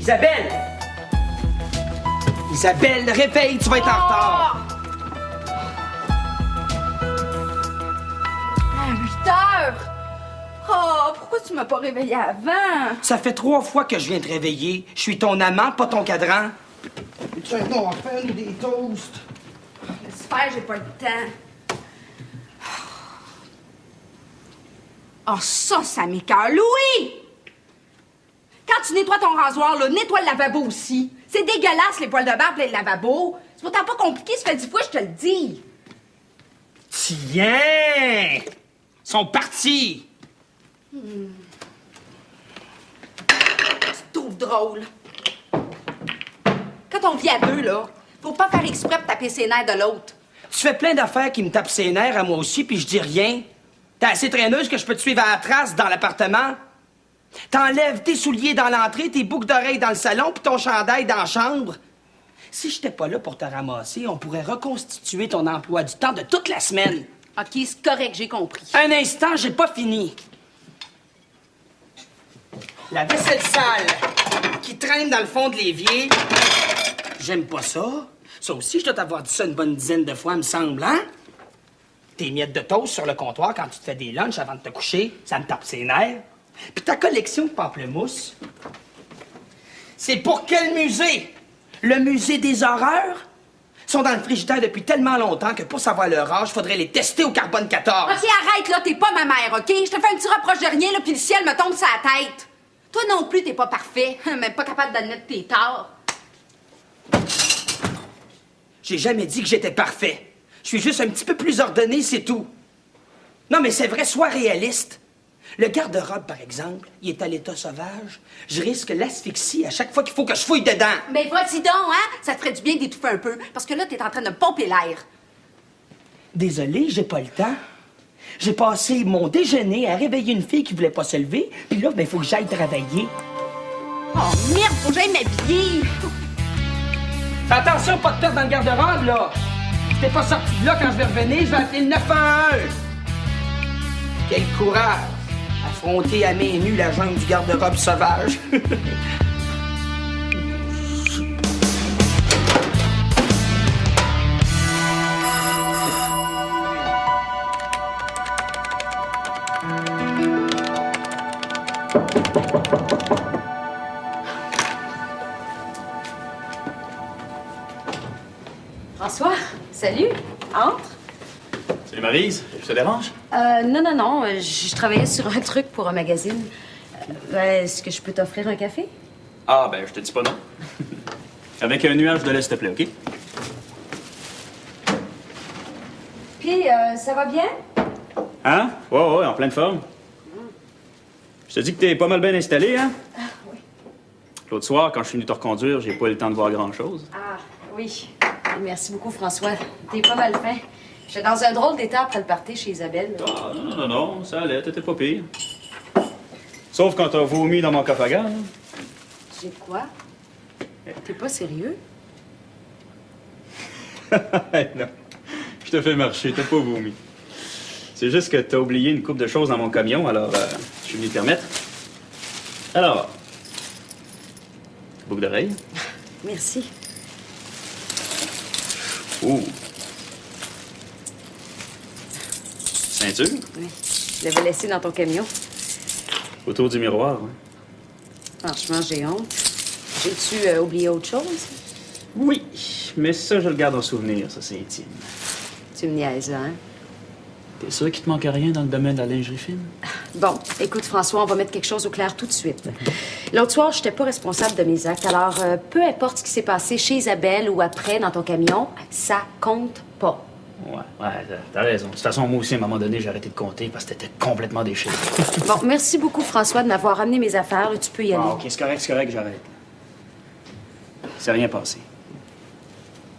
Isabelle! Isabelle, réveille, tu vas être en retard! À 8 heures! Oh, pourquoi tu m'as pas réveillée avant? Ça fait 3 fois que je viens te réveiller. Je suis ton amant, pas ton cadran. Tu as un muffin ou des toasts? Laisse faire, j'ai pas le temps. Oh, ça m'écoeure. Louis! Quand tu nettoies ton rasoir, là, nettoie le lavabo aussi. C'est dégueulasse, les poils de barbe et le lavabo. C'est pourtant pas compliqué, ça fait 10 fois que je te le dis. Tiens! Ils sont partis! Tu te trouves drôle. Quand on vit à deux, là, faut pas faire exprès pour taper ses nerfs de l'autre. Tu fais plein d'affaires qui me tapent ses nerfs à moi aussi, puis je dis rien. T'es assez traîneuse que je peux te suivre à la trace dans l'appartement. T'enlèves tes souliers dans l'entrée, tes boucles d'oreilles dans le salon, puis ton chandail dans la chambre. Si j'étais pas là pour te ramasser, on pourrait reconstituer ton emploi du temps de toute la semaine. OK, c'est correct, j'ai compris. Un instant, j'ai pas fini. La vaisselle sale qui traîne dans le fond de l'évier. J'aime pas ça. Ça aussi, je dois t'avoir dit ça une bonne dizaine de fois, me semble, hein? Tes miettes de toast sur le comptoir quand tu te fais des lunchs avant de te coucher, ça me tape ses nerfs. Puis ta collection de pamplemousse. C'est pour quel musée? Le musée des horreurs? Ils sont dans le frigidaire depuis tellement longtemps que pour savoir leur âge, faudrait les tester au carbone 14. OK, arrête, là, t'es pas ma mère, OK? Je te fais un petit reproche de rien, là, puis le ciel me tombe sur la tête. Toi non plus, t'es pas parfait, même pas capable d'admettre tes torts. J'ai jamais dit que j'étais parfait. Je suis juste un petit peu plus ordonné, c'est tout. Non, mais c'est vrai, sois réaliste. Le garde-robe, par exemple, il est à l'état sauvage. Je risque l'asphyxie à chaque fois qu'il faut que je fouille dedans. Mais vas-y donc, hein? Ça te ferait du bien d'étouffer un peu, parce que là, t'es en train de me pomper l'air. Désolé, j'ai pas le temps. J'ai passé mon déjeuner à réveiller une fille qui voulait pas se lever, puis là, ben, il faut que j'aille travailler. Oh merde, faut que j'aille m'habiller. Fais attention, pas de perte dans le garde-robe, là. Si t'es pas sorti de là quand je vais revenir, je vais appeler le 911. Quel courage! Affronter à main nue la jungle du garde-robe sauvage. François, salut. Entre. Salut Maryse, je te dérange? Non. Je travaillais sur un truc pour un magazine. Est-ce que je peux t'offrir un café? Ah, ben, je te dis pas non. Avec un nuage de lait, s'il te plaît, OK? Puis, ça va bien? Hein? Ouais, en pleine forme. Je te dis que t'es pas mal bien installé, hein? Ah, oui. L'autre soir, quand je suis venu te reconduire, j'ai pas eu le temps de voir grand-chose. Ah, oui. Merci beaucoup, François. T'es pas mal fin. J'étais dans un drôle d'état après le party chez Isabelle. Ah, non, ça allait, t'étais pas pire. Sauf quand t'as vomi dans mon coffre à gants, là. J'ai quoi? T'es pas sérieux? Non, je te fais marcher, t'as pas vomi. C'est juste que t'as oublié une couple de choses dans mon camion, alors je suis venu te remettre. Alors, boucle d'oreille. Merci. Oh. Ceinture? Oui. Je l'avais laissé dans ton camion. Autour du miroir, hein? Franchement, j'ai honte. J'ai-tu oublié autre chose? Oui, mais ça, je le garde en souvenir, ça, c'est intime. Tu me niaises, là, hein? T'es sûr qu'il te manque rien dans le domaine de la lingerie fine? Bon, écoute, François, on va mettre quelque chose au clair tout de suite. L'autre soir, je n'étais pas responsable de mes actes, alors peu importe ce qui s'est passé chez Isabelle ou après dans ton camion, ça compte pas. Ouais, t'as raison. De toute façon, moi aussi, à un moment donné, j'ai arrêté de compter parce que t'étais complètement déchiré. Bon, merci beaucoup, François, de m'avoir ramené mes affaires. Là, tu peux y aller. Ah, OK, c'est correct, j'arrête. C'est rien passé.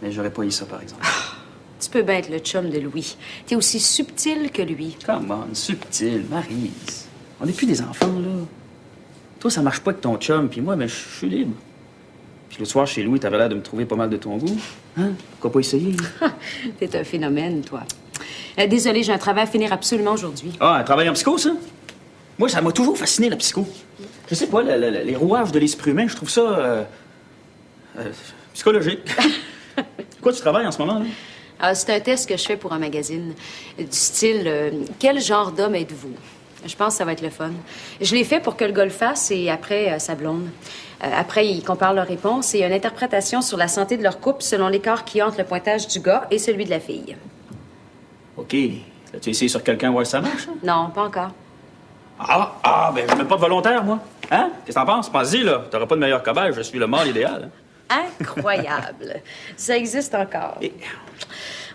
Mais j'aurais pas eu ça, par exemple. Tu peux bien être le chum de Louis. T'es aussi subtil que lui. Come on, subtil, Maryse. On n'est plus des enfants, là. Toi, ça marche pas avec ton chum, puis moi, ben, je suis libre. Puis le soir, chez Louis, t'avais l'air de me trouver pas mal de ton goût. Hein? Pourquoi pas essayer? T'es un phénomène, toi. Désolée, j'ai un travail à finir absolument aujourd'hui. Ah, un travail en psycho, ça? Moi, ça m'a toujours fasciné, la psycho. Je sais pas, les rouages de l'esprit humain, je trouve ça... psychologique. Quoi, tu travailles en ce moment, là? Ah, c'est un test que je fais pour un magazine. Du style, quel genre d'homme êtes-vous? Je pense que ça va être le fun. Je l'ai fait pour que le gars le fasse et après, sa blonde. Après, ils comparent leurs réponses et une interprétation sur la santé de leur couple selon l'écart qui entre le pointage du gars et celui de la fille. OK. As-tu essayé sur quelqu'un voir si ça marche? Hein? Non, pas encore. Ben je mets pas de volontaire, moi. Hein? Qu'est-ce que t'en penses? Pense-y, là. T'auras pas de meilleur cobaye, je suis le mâle idéal. Hein? Incroyable. Ça existe encore.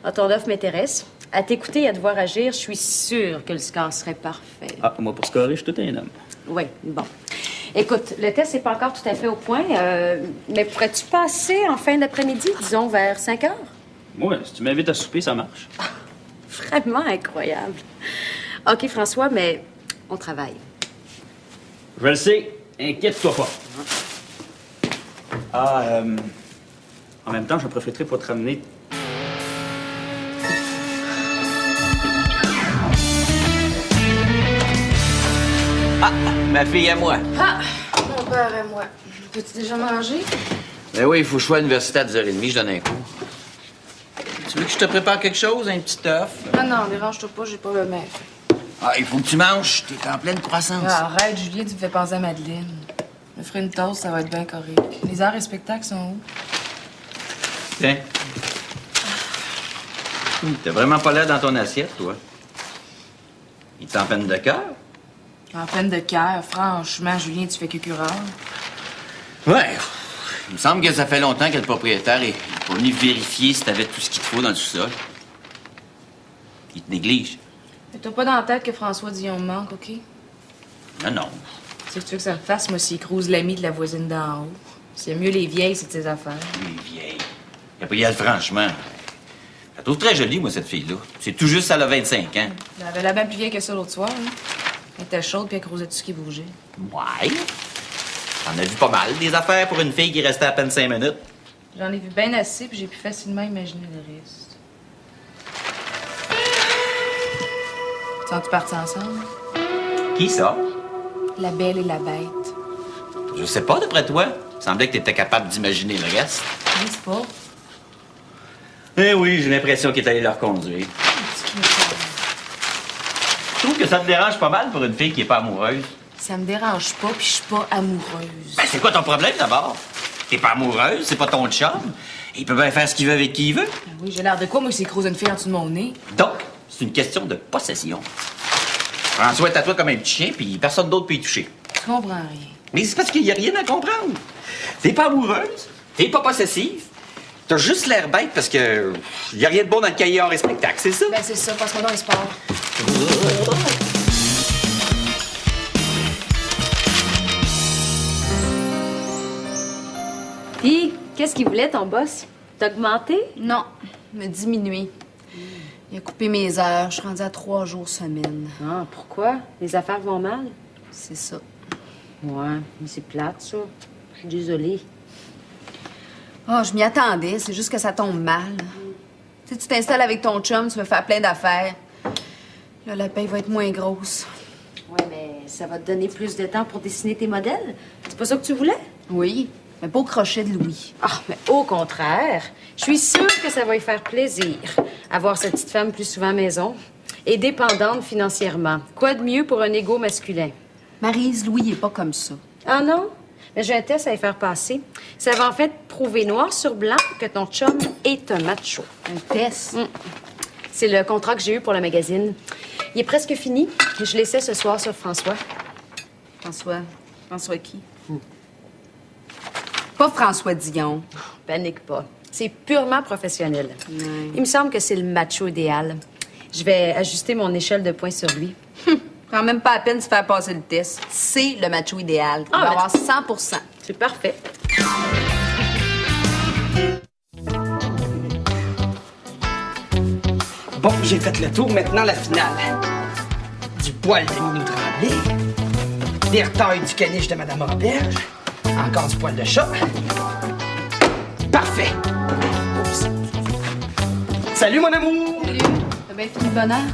Ah, ton offre m'intéresse. À t'écouter et à te voir agir, je suis sûre que le score serait parfait. Ah, moi, pour scorer, je suis tout un homme. Oui, bon. Écoute, le test n'est pas encore tout à fait au point, mais pourrais-tu passer en fin d'après-midi, disons vers 5 heures? Moi, si tu m'invites à souper, ça marche. Vraiment incroyable. OK, François, mais on travaille. Je le sais. Inquiète-toi pas. En même temps, je profiterai pour te ramener... Ah, ma fille à moi. Ah, mon père et moi. Peux-tu déjà manger? Ben oui, il faut que je sois à l'université à 10h30, je donne un cours. Tu veux que je te prépare quelque chose, un petit œuf? Non, dérange-toi pas, j'ai pas le même. Ah, il faut que tu manges, t'es en pleine croissance. Ah, arrête, Julien, tu me fais penser à Madeleine. Je me ferai une toast, ça va être bien correct. Les arts et spectacles sont où? Tiens. T'as vraiment pas l'air dans ton assiette, toi. Il est en peine de cœur? En peine de cœur, franchement, Julien, tu fais cucurard. Ouais. Il me semble que ça fait longtemps que le propriétaire est pas venu vérifier si t'avais tout ce qu'il te faut dans le sous-sol. Il te néglige. Mais t'as pas dans la tête que François Dion me manque, OK? Non, non. C'est que tu veux que ça me fasse, moi, s'il crouse l'ami de la voisine d'en haut. C'est mieux les vieilles, c'est de ses affaires. Les vieilles. Gabrielle, franchement. Je la trouve très jolie, moi, cette fille-là. C'est tout juste, elle a 25 ans. Elle avait la bien plus vieille que ça l'autre soir, hein? Elle était chaude, puis elle crousait tout ce qui bougeait. Ouais. T'en as vu pas mal, des affaires pour une fille qui restait à peine 5 minutes. J'en ai vu bien assez, puis j'ai pu facilement imaginer le reste. Sont-ils partis ensemble? Qui ça? La belle et la bête. Je sais pas, d'après toi. Il semblait que t'étais capable d'imaginer le reste. Oui, c'est pas. Eh oui, j'ai l'impression qu'il est allé leur conduire. Je trouve que ça te dérange pas mal pour une fille qui est pas amoureuse. Ça me dérange pas, puis je suis pas amoureuse. Ben, c'est quoi ton problème, d'abord? T'es pas amoureuse, c'est pas ton chum. Il peut bien faire ce qu'il veut avec qui il veut. Ben oui, j'ai l'air de quoi, moi, s'il croise une fille en dessous de mon nez? Donc, c'est une question de possession. François est à toi comme un petit chien, puis personne d'autre peut y toucher. Tu comprends rien. Mais c'est parce qu'il y a rien à comprendre. T'es pas amoureuse, t'es pas possessive. T'as juste l'air bête parce que y a rien de bon dans le cahier hors et spectacle, c'est ça? Ben c'est ça, passe-moi dans les sports. Puis, qu'est-ce qu'il voulait, ton boss? T'as augmenté? Non, me diminuer. Il a coupé mes heures, je suis rendue à 3 jours semaine. Ah, pourquoi? Les affaires vont mal? C'est ça. Ouais, mais c'est plate, ça. Je suis désolée. Oh, je m'y attendais, c'est juste que ça tombe mal. Tu sais, tu t'installes avec ton chum, tu veux faire plein d'affaires. Là, la paye va être moins grosse. Ouais, mais ça va te donner plus de temps pour dessiner tes modèles. C'est pas ça que tu voulais? Oui, mais pas au crochet de Louis. Ah, mais au contraire. Je suis sûre que ça va lui faire plaisir. Avoir cette petite femme plus souvent à la maison. Et dépendante financièrement. Quoi de mieux pour un égo masculin? Maryse, Louis est pas comme ça. Ah non? Mais j'ai un test à y faire passer. Ça va en fait prouver noir sur blanc que ton chum est un macho. Un test? C'est le contrat que j'ai eu pour le magazine. Il est presque fini. Je l'essaie ce soir sur François. François qui? Pas François Dion. Panique pas. C'est purement professionnel. Il me semble que c'est le macho idéal. Je vais ajuster mon échelle de points sur lui. Prends même pas la peine de se faire passer le test. C'est le macho idéal. Il va avoir 100%. C'est parfait. Bon, j'ai fait le tour, maintenant la finale. Du poil de Minou Tremblay, des retailles du caniche de Madame Auberge, encore du poil de chat. Parfait! Oups. Salut, mon amour! Salut. T'as bien fini le bonheur?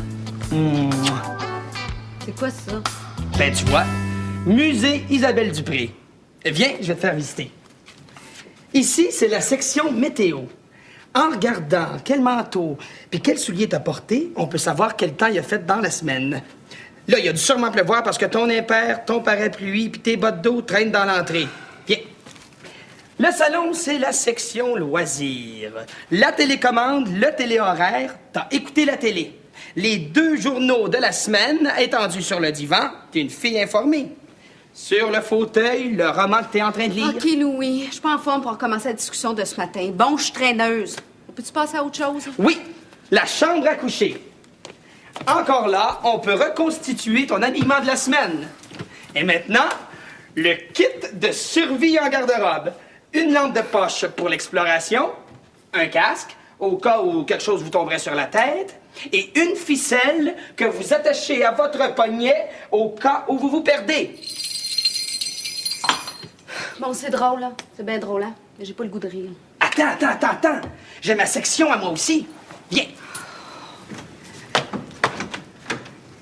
C'est quoi ça? Ben, tu vois, Musée Isabelle Dupré. Viens, je vais te faire visiter. Ici, c'est la section météo. En regardant quel manteau puis quel soulier t'as porté, on peut savoir quel temps il a fait dans la semaine. Là, il a dû sûrement pleuvoir parce que ton impair, ton parapluie puis tes bottes d'eau traînent dans l'entrée. Viens. Le salon, c'est la section loisirs. La télécommande, le téléhoraire, t'as écouté la télé. Les 2 journaux de la semaine étendus sur le divan, t'es une fille informée. Sur le fauteuil, le roman que t'es en train de lire. OK, Louis, je suis pas en forme pour recommencer la discussion de ce matin. Bon, je suis traîneuse. Peux-tu passer à autre chose? Oui, la chambre à coucher. Encore là, on peut reconstituer ton habillement de la semaine. Et maintenant, le kit de survie en garde-robe. Une lampe de poche pour l'exploration, un casque, au cas où quelque chose vous tomberait sur la tête, et une ficelle que vous attachez à votre poignet au cas où vous vous perdez. Bon, c'est drôle, là. C'est bien drôle, hein? Mais j'ai pas le goût de rire. Attends. J'ai ma section à moi aussi. Viens.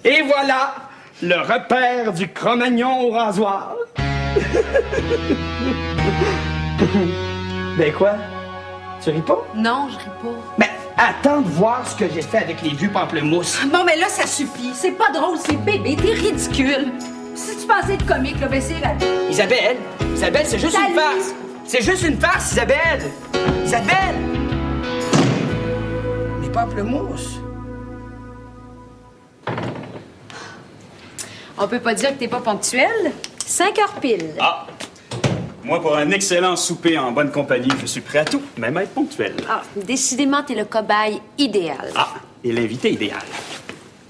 Et voilà, le repère du Cro-Magnon au rasoir. Ben quoi? Tu ris pas? Non, je ris pas. Ben, attends de voir ce que j'ai fait avec les vieux pamplemousses. Bon, mais là, ça suffit. C'est pas drôle, c'est bébé. T'es ridicule. Si tu pensais être comique, là, ben c'est... Isabelle, c'est juste Salut. une farce. C'est juste une farce, Isabelle. Isabelle! Les pamplemousses. On peut pas dire que t'es pas ponctuel. 5 heures pile. Ah! Moi, pour un excellent souper en bonne compagnie, je suis prêt à tout, même à être ponctuel. Ah, décidément, t'es le cobaye idéal. Ah, et l'invité idéal.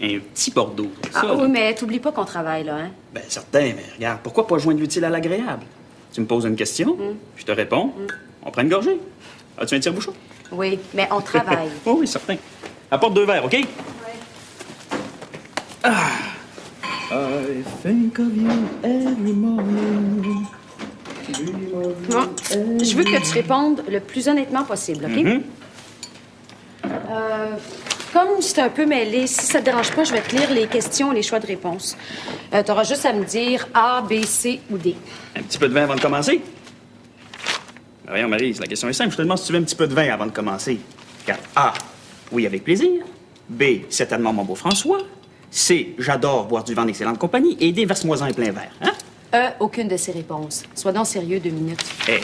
Un petit Bordeaux. Ah, ça, oui, là. mais t'oublies pas qu'on travaille, là, hein? Ben, certain, mais regarde, pourquoi pas joindre l'utile à l'agréable? Tu me poses une question, je te réponds, on prend une gorgée. As-tu un tire-bouchon? Oui, mais on travaille. Oh, oui, certain. Apporte 2 verres, OK? Oui. Ah! I think of you every morning. Bon, je veux que tu répondes le plus honnêtement possible, OK? Comme c'est un peu mêlé, si ça te dérange pas, je vais te lire les questions et les choix de réponse. Tu auras juste à me dire A, B, C ou D. Un petit peu de vin avant de commencer? Ben voyons, Maryse, la question est simple. Je te demande si tu veux un petit peu de vin avant de commencer. Car A, oui, avec plaisir. B, certainement mon beau François. C, j'adore boire du vin d'excellente compagnie. Et D, verse-moi-en un plein verre, hein? E, aucune de ces réponses. Sois donc sérieux 2 minutes. Eh,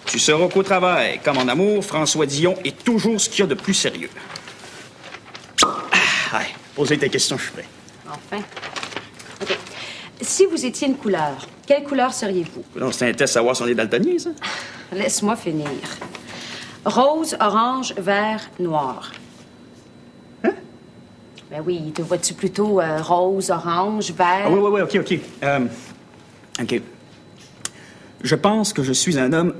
tu sauras qu'au travail, comme en amour, François Dion est toujours ce qu'il y a de plus sérieux. Ah, ouais, posez tes questions, je suis prêt. Enfin. OK. Si vous étiez une couleur, quelle couleur seriez-vous? Non, c'est un test savoir si on est daltonien, ça? Laisse-moi finir. Rose, orange, vert, noir. Hein? Ben oui, te vois-tu plutôt rose, orange, vert? Ah oui, OK. OK. Je pense que je suis un homme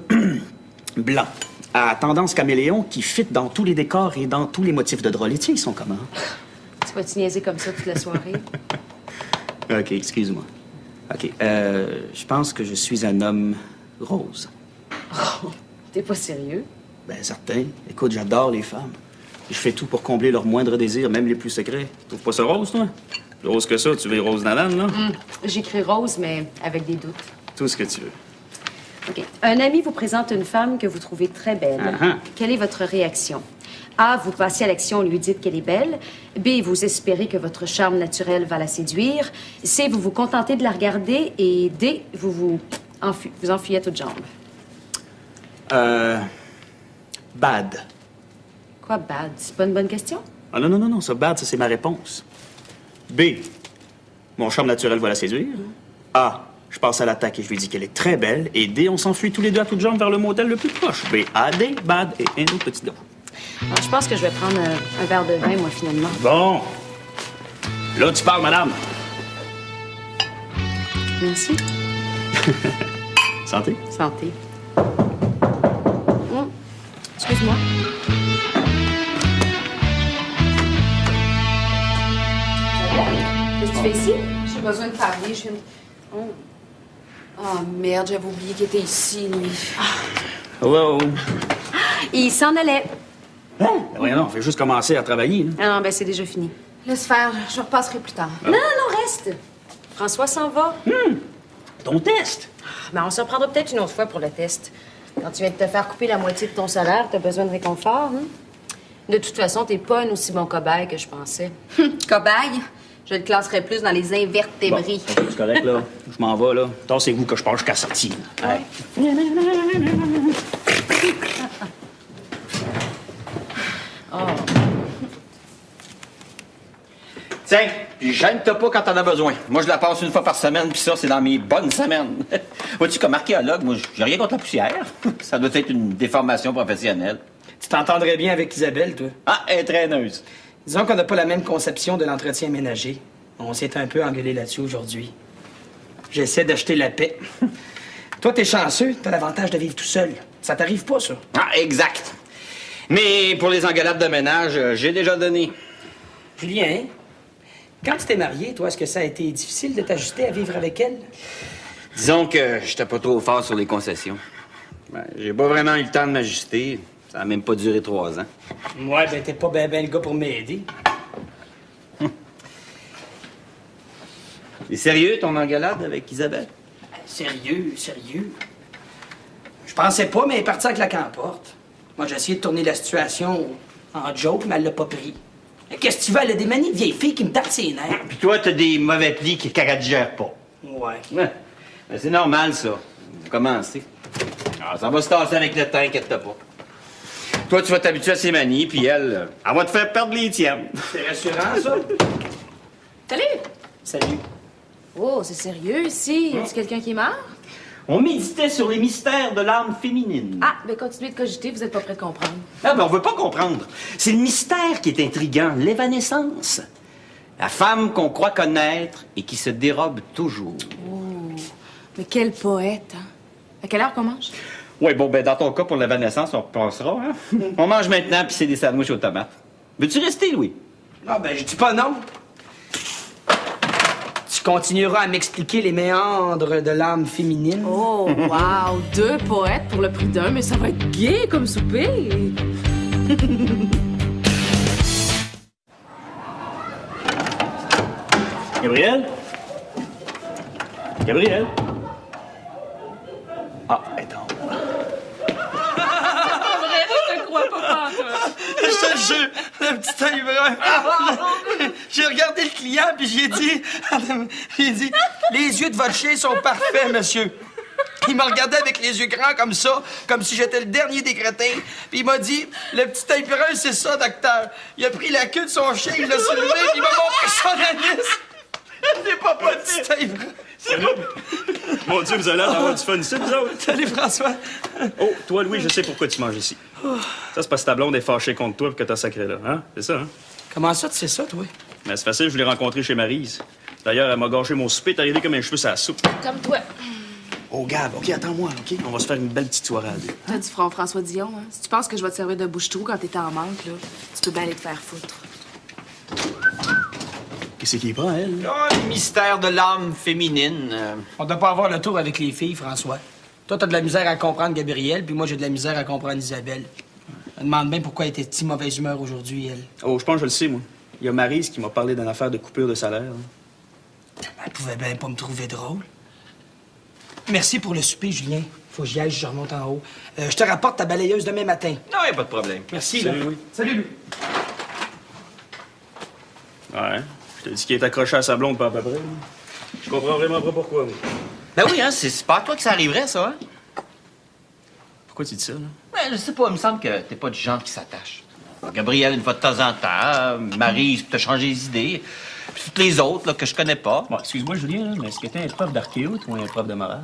blanc, à tendance caméléon, qui fit dans tous les décors et dans tous les motifs de drôle. Et tiens, ils sont comment? Tu vas-tu niaiser comme ça toute la soirée? OK, excuse-moi. OK, je pense que je suis un homme rose. Oh, t'es pas sérieux? Ben, certain. Écoute, j'adore les femmes. Je fais tout pour combler leurs moindres désirs, même les plus secrets. Tu trouves pas ça rose, toi? Plus rose que ça, tu veux rose nanane, là? J'écris rose, mais avec des doutes. Tout ce que tu veux. OK. Un ami vous présente une femme que vous trouvez très belle. Quelle est votre réaction? A, vous passez à l'action et lui dites qu'elle est belle. B, vous espérez que votre charme naturel va la séduire. C, vous vous contentez de la regarder. Et D, vous enfuyez à toutes jambes. Bad. Quoi, bad? C'est pas une bonne question? Ah non, ça, bad, ça, c'est ma réponse. B, mon charme naturel va la séduire. A, je passe à l'attaque et je lui dis qu'elle est très belle. Et D, on s'enfuit tous les deux à toutes jambes vers le motel le plus proche. B, A, D, bad et un autre petit dos. Alors, je pense que je vais prendre un verre de vin, moi, finalement. Bon. Là, tu parles, madame. Merci. Santé. Santé. Excuse-moi. Qu'est-ce que tu fais ici? J'ai besoin de parler, je viens de... Oh, merde, j'avais oublié qu'il était ici, lui. Hello. Il s'en allait. Ben voyons, on fait juste commencer à travailler. Hein. Ah non, ben c'est déjà fini. Laisse faire, je repasserai plus tard. Non, reste. François s'en va. ton test. Ben, on s'en prendra peut-être une autre fois pour le test. Quand tu viens de te faire couper la moitié de ton salaire, t'as besoin de réconfort, hein? De toute façon, t'es pas un aussi bon cobaye que je pensais. Cobaye, je le classerais plus dans les invertébrés. Bon, c'est correct, là. Je m'en vais, là. Tassez-vous que je pars jusqu'à la sortie. Hey. Tiens, puis gêne-toi pas quand t'en as besoin. Moi, je la passe une fois par semaine, puis ça, c'est dans mes bonnes semaines. Vois-tu, comme archéologue, moi, j'ai rien contre la poussière. Ça doit être une déformation professionnelle. Tu t'entendrais bien avec Isabelle, toi. Ah, elle est traîneuse. Disons qu'on n'a pas la même conception de l'entretien ménager. On s'est un peu engueulé là-dessus aujourd'hui. J'essaie d'acheter la paix. Toi, t'es chanceux, t'as l'avantage de vivre tout seul. Ça t'arrive pas, ça? Ah, exact. Mais pour les engueulades de ménage, j'ai déjà donné. Julien, quand tu t'es marié, toi, est-ce que ça a été difficile de t'ajuster à vivre avec elle? Disons que j'étais pas trop fort sur les concessions. Ben, j'ai pas vraiment eu le temps de m'ajuster. Ça a même pas duré 3 ans. Ouais, ben t'es pas ben le gars pour m'aider. C'est sérieux, ton engueulade avec Isabelle? Sérieux, sérieux. Je pensais pas, mais elle est partie avec la camporte. Moi, j'ai essayé de tourner la situation en joke, mais elle l'a pas pris. Qu'est-ce que tu veux? Elle a des manies de vieille fille qui me tapent ses nerfs. Puis toi, t'as des mauvais plis qu'elle digère pas. Ouais. Ben, c'est normal, ça. Faut commencer. Ah, ça va se tasser avec le temps, inquiète-toi pas. Toi, tu vas t'habituer à ses manies, puis elle va te faire perdre les tiennes. C'est rassurant, ça? Salut! Salut. Oh, c'est sérieux ici? Y a-t-il quelqu'un qui est mort? On méditait sur les mystères de l'âme féminine. Ah, ben continuez de cogiter, vous êtes pas prêt de comprendre. Ah, ben on veut pas comprendre. C'est le mystère qui est intriguant, l'évanescence. La femme qu'on croit connaître et qui se dérobe toujours. Oh, mais quel poète, hein? À quelle heure qu'on mange? Oui, bon, ben dans ton cas, pour l'évanescence, on repassera, hein? On mange maintenant, puis c'est des sandwichs aux tomates. Veux-tu rester, Louis? Ah, ben, je dis pas non. Tu continueras à m'expliquer les méandres de l'âme féminine. Oh, wow! 2 poètes pour le prix d'un, mais ça va être gai comme souper! Gabriel? Gabriel? Ah, attends. Je te crois pas, toi! Je te jure, le petit œil brun. J'ai regardé le client, puis j'ai dit, les yeux de votre chien sont parfaits, monsieur. Il m'a regardé avec les yeux grands comme ça, comme si j'étais le dernier des crétins. Puis il m'a dit, le petit œil brun, c'est ça, docteur. Il a pris la queue de son chien, il l'a soulevé, puis il m'a montré son anus. C'est pas possible. Petit œil brun. Salut! Mon Dieu, vous allez avoir du fun ici, vous autres? Salut, François. Oh, toi, Louis, je sais pourquoi tu manges ici. Ça, c'est parce que ta blonde est fâchée contre toi et que t'as sacré là, hein? C'est ça, hein? Comment ça, tu sais ça, toi? Mais c'est facile, je l'ai rencontré chez Maryse. D'ailleurs, elle m'a gâché mon souper, t'es arrivé comme un cheveu sur la soupe. Comme toi. Oh, Gab, OK, attends-moi, OK? On va se faire une belle petite soirée à deux. T'as du front François Dion, hein? Si tu penses que je vais te servir de bouche-trou quand t'es en manque, là, tu peux bien aller te faire foutre. Qu'est-ce qui est pas, elle? Ah, le mystère de l'âme féminine. On doit pas avoir le tour avec les filles, François. Toi, t'as de la misère à comprendre Gabrielle, puis moi, j'ai de la misère à comprendre Isabelle. Je me demande bien pourquoi elle était si mauvaise humeur aujourd'hui, elle. Oh, je pense que je le sais, moi. Il y a Maryse qui m'a parlé d'une affaire de coupure de salaire. Hein. Elle pouvait bien pas me trouver drôle. Merci pour le souper, Julien. Faut que j'y aille, je remonte en haut. Je te rapporte ta balayeuse demain matin. Non, y a pas de problème. Merci, Salut, là. Louis. Salut, Louis. Ouais. Je te dis qu'il est accroché à sa blonde, pas à peu près. Là. Je comprends vraiment pas pourquoi. Moi. Ben oui, hein, c'est pas à toi que ça arriverait, ça, hein? Pourquoi tu dis ça, là? Ben, je sais pas, il me semble que t'es pas du genre qui s'attache. Gabriel, une fois de temps en temps, Maryse, pour te changer les idées, puis toutes les autres, là, que je connais pas. Bon, excuse-moi, Julien, là, mais est-ce que t'es un prof d'archéo, ou un prof de morale?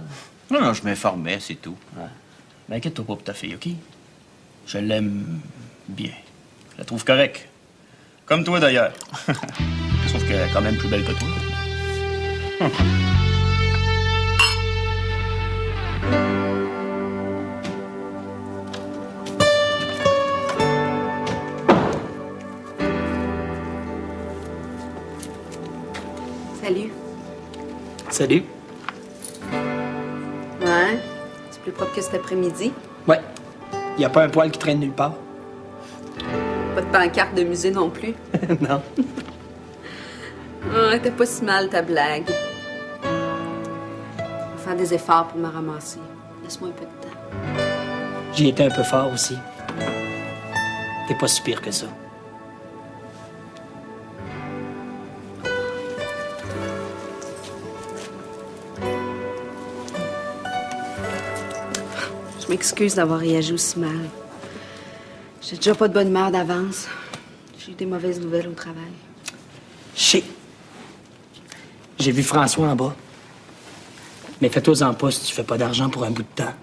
Non, non, je m'informais, c'est tout. Ouais. Mais inquiète-toi pas pour ta fille, OK? Je l'aime bien. Je la trouve correcte. Comme toi, d'ailleurs. Sauf qu'elle est quand même plus belle que toi. Salut. Salut. Ouais? C'est plus propre que cet après-midi. Ouais. Y a pas un poil qui traîne nulle part. Pas de pancarte de musée non plus. Non. Ah, t'as pas si mal ta blague. Enfin, prend des efforts pour me ramasser. Laisse-moi un peu de temps. J'ai été un peu fort aussi. T'es pas si pire que ça. Je m'excuse d'avoir réagi aussi mal. J'ai déjà pas de bonne humeur d'avance. J'ai eu des mauvaises nouvelles au travail. J'ai vu François en bas. Mais fais-toi-en pas si tu fais pas d'argent pour un bout de temps.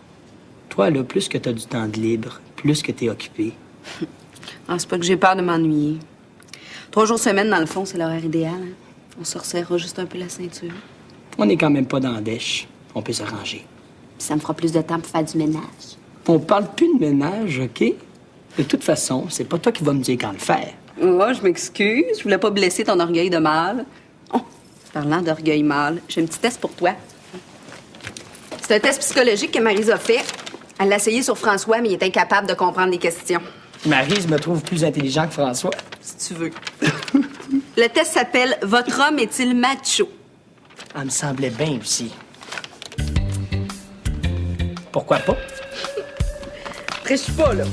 Toi, là, plus que t'as du temps de libre, plus que t'es occupé. Ah, c'est pas que j'ai peur de m'ennuyer. 3 jours semaine, dans le fond, c'est l'horaire idéal. Hein? On se resserrera juste un peu la ceinture. On est quand même pas dans la dèche. On peut s'arranger. Puis ça me fera plus de temps pour faire du ménage. On parle plus de ménage, OK? De toute façon, c'est pas toi qui vas me dire quand le faire. Oh, je m'excuse. Je voulais pas blesser ton orgueil de mâle. Oh, parlant d'orgueil mâle, j'ai un petit test pour toi. C'est un test psychologique que Maryse a fait. Elle l'a essayé sur François, mais il est incapable de comprendre les questions. Maryse me trouve plus intelligent que François. Si tu veux. Le test s'appelle « Votre homme est-il macho? » Elle me semblait bien aussi. Pourquoi pas? Triche pas, là.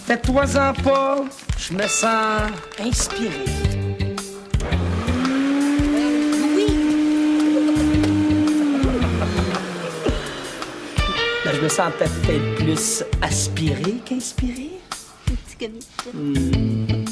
Fais-toi-en pas. Je me sens inspiré. Ben, je me sens peut-être plus aspiré qu'inspiré. Petit comique.